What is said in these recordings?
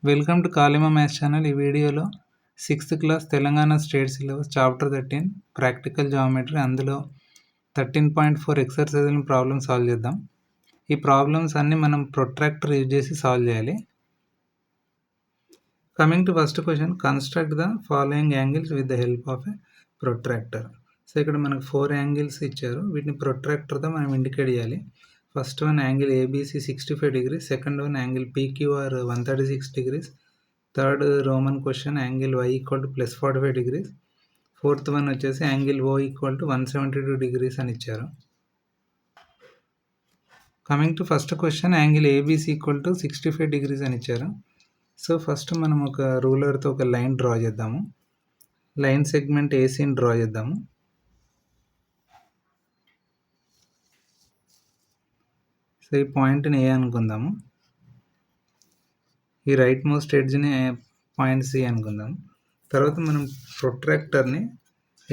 Welcome to Kalima maths channel. ఈ వీడియోలో 6th class Telangana state syllabus chapter 13 practical geometry, అందులో 13.4 ఎక్సర్సైజ్లను problem solve చేద్దాం. ఈ ప్రాబ్లమ్స్ అన్నీ మనం ప్రొట్రాక్టర్ యూజ్ చేసి సాల్వ్ చేయాలి. Coming to first question, construct the following angles with the help of a protractor. So ఇక్కడ మనకు 4 యాంగిల్స్ ఇచ్చారు, వీటిని ప్రొట్రాక్టర్తో మనం ఇండికేట్ చేయాలి. First one angle ABC 65 degrees, second one angle PQR 136 degrees, third Roman question angle y equal to plus 45 degrees, fourth one వచ్చేసి angle O equal to 172 degrees అని ఇచ్చారు. Coming to first question, angle ABC equal to 65 degrees అని ఇచ్చారు. So first మనం ఒక రూలర్తో ఒక line draw చేద్దాము. Line segment ఏసీని draw చేద్దాము. సో ఈ పాయింట్ని ఏ అనుకుందాము, ఈ రైట్ మోస్ట్ ఎడ్జ్ని పాయింట్ సి అనుకుందాం. తర్వాత మనం ప్రొట్రాక్టర్ని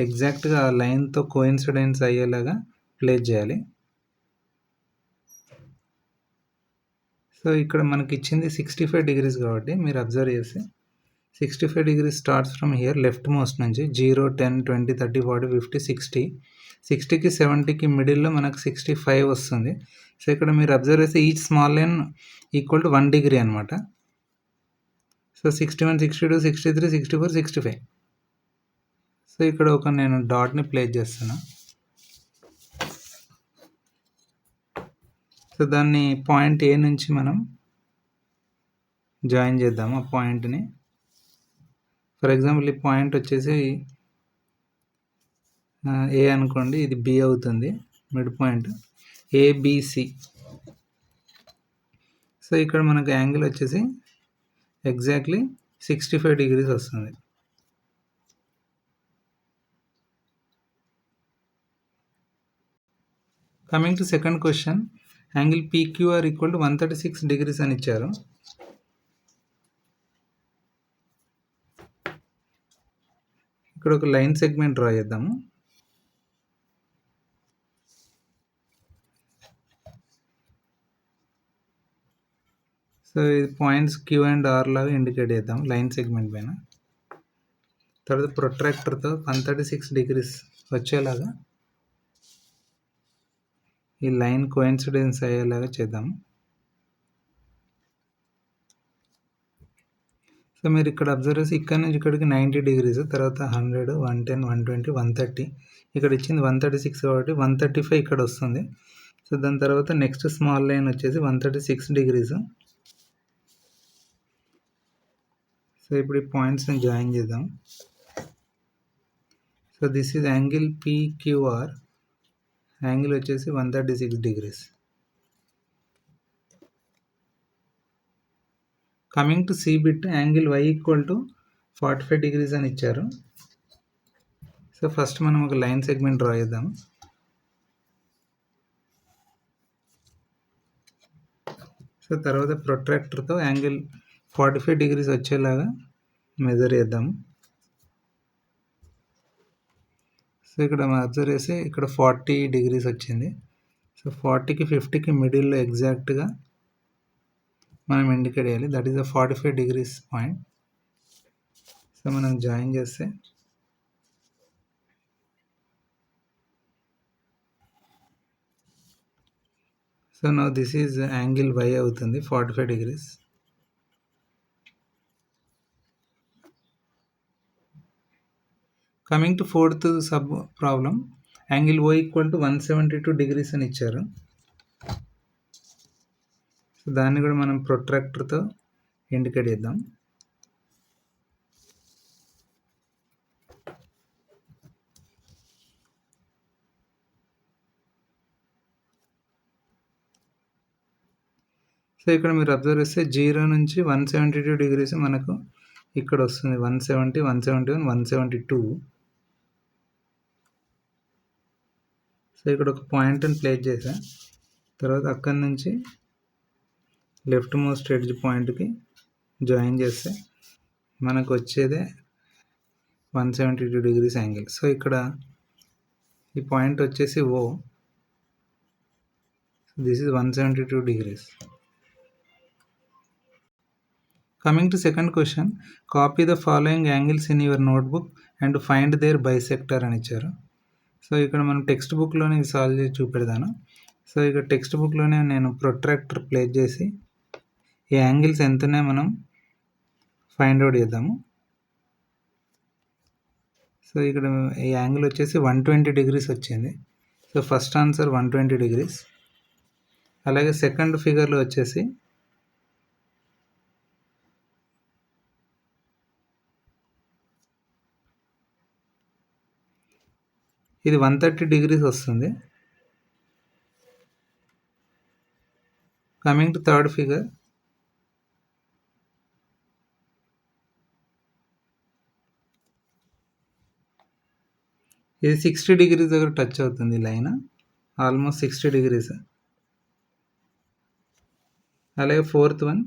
ఎగ్జాక్ట్గా ఆ లైన్తో కోయిన్సిడెన్స్ అయ్యేలాగా ప్లేస్ చేయాలి. సో ఇక్కడ మనకి ఇచ్చింది 65 degrees కాబట్టి మీరు అబ్జర్వ్ చేసి 65 degrees starts from here, left most నుంచి 0, 10, 20, 30, 40, 50, 60, 60కి 70కి మిడిల్లో మనకు 65 వస్తుంది. సో ఇక్కడ మీరు అబ్జర్వ్ చేస్తే each small line equal to 1 degree అనమాట. సో 61, 62, 63, 64, 65. సో ఇక్కడ ఒక నేను డాట్ని ప్లేస్ చేస్తాను. సో దాన్ని పాయింట్ ఏ నుంచి మనం జాయిన్ చేద్దాము ఆ పాయింట్ని. ఫర్ ఎగ్జాంపుల్ ఈ పాయింట్ వచ్చేసి ఏ అనుకోండి, ఇది బి అవుతుంది, మిడ్ పాయింట్ ఏబిసి. సో ఇక్కడ మనకు యాంగిల్ వచ్చేసి ఎగ్జాక్ట్లీ 65 degrees వస్తుంది. Coming to second question, angle PQR equal to 136 degrees అని ఇచ్చారు. ఇక్కడ ఒక లైన్ సెగ్మెంట్ డ్రా చేద్దాము. సో ఇది పాయింట్స్ క్యూ అండ్ ఆర్ లాగా ఇండికేట్ చేద్దాం లైన్ సెగ్మెంట్ పైన. తర్వాత ప్రొట్రాక్టర్తో 136 degrees వచ్చేలాగా ఈ లైన్ కోయిన్సిడెన్స్ అయ్యేలాగా చేద్దాము. సో మీరు ఇక్కడ అబ్జర్వ్ చేసి ఇక్కడ నుంచి ఇక్కడికి 90 degrees, తర్వాత 100, 110, 120, 130, ఇక్కడ ఇచ్చింది 136 కాబట్టి 135 ఇక్కడ వస్తుంది. సో దాని తర్వాత నెక్స్ట్ స్మాల్ లైన్ వచ్చేసి 136 degrees. సో ఇప్పుడు ఈ పాయింట్స్ని జాయిన్ చేద్దాం. So this is angle PQR, angle వచ్చేసి 136 degrees. Coming to C bit, angle Y equal to 45 degrees అని ఇచ్చారు. సో ఫస్ట్ మనం ఒక లైన్ సెగ్మెంట్ డ్రా చేద్దాం. సో తర్వాత ప్రొట్రాక్టర్తో యాంగిల్ 45 degrees వచ్చేలాగా మెజర్ చేద్దాము. సో ఇక్కడ మనం అబ్జర్వ్ చేసి ఇక్కడ 40 degrees వచ్చింది. సో 40కి 50కి మిడిల్లో ఎగ్జాక్ట్గా మనం ఇండికేట్ చేయాలి, దట్ ఈస్ ద 45 degrees పాయింట్. సో మనం జాయిన్ చేస్తే so now this is angle Y అవుతుంది 45 degrees. Coming to fourth sub problem, angle O equal to 172 degrees అని ఇచ్చారు. సో దాన్ని కూడా మనం ప్రొట్రాక్టర్తో ఇండికేట్ చేద్దాం. సో ఇక్కడ మీరు అబ్జర్వ్ చేస్తే 0 నుంచి 172 degrees మనకు ఇక్కడ వస్తుంది, 170, 171, 172. సో ఇక్కడ ఒక పాయింట్ని ప్లేస్ చేసా, తర్వాత అక్కడి నుంచి లెఫ్ట్ మోస్ట్ ఎడ్జ్ పాయింట్కి జాయిన్ చేస్తే మనకు వచ్చేదే 172 degrees యాంగిల్. సో ఇక్కడ ఈ పాయింట్ వచ్చేసి O, this is 172 degrees. Coming to second question, copy the following angles in your notebook and find their bisector అని ఇచ్చారు. సో ఇక్కడ మనం టెక్స్ట్ బుక్లోనే సాల్వ్ చేసి చూపెడతాను. సో ఇక్కడ టెక్స్ట్ బుక్లోనే నేను ప్రొట్రాక్టర్ ప్లేస్ చేసి ఈ యాంగిల్స్ ఎంతనే మనం ఫైండ్ అవుట్ చేద్దాము. సో ఇక్కడ ఈ యాంగిల్ వచ్చేసి 120 degrees వచ్చింది. So first answer 120 degrees. అలాగే సెకండ్ ఫిగర్లో వచ్చేసి ఇది 130 degrees వస్తుంది. కమింగ్ టు థర్డ్ ఫిగర్, ఇది 60 degrees దగ్గర టచ్ అవుతుంది లైన్, ఆల్మోస్ట్ 60 degrees. అలాగే ఫోర్త్ వన్,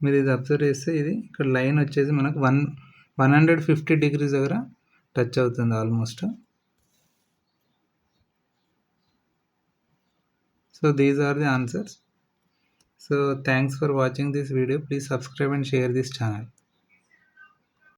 మీరు ఇది అబ్జర్వ్ చేస్తే ఇది ఇక్కడ లైన్ వచ్చేసి మనకు 150 degrees దగ్గర టచ్ అవుతుంది almost. So these are the answers. So thanks for watching this video. Please subscribe and share this channel.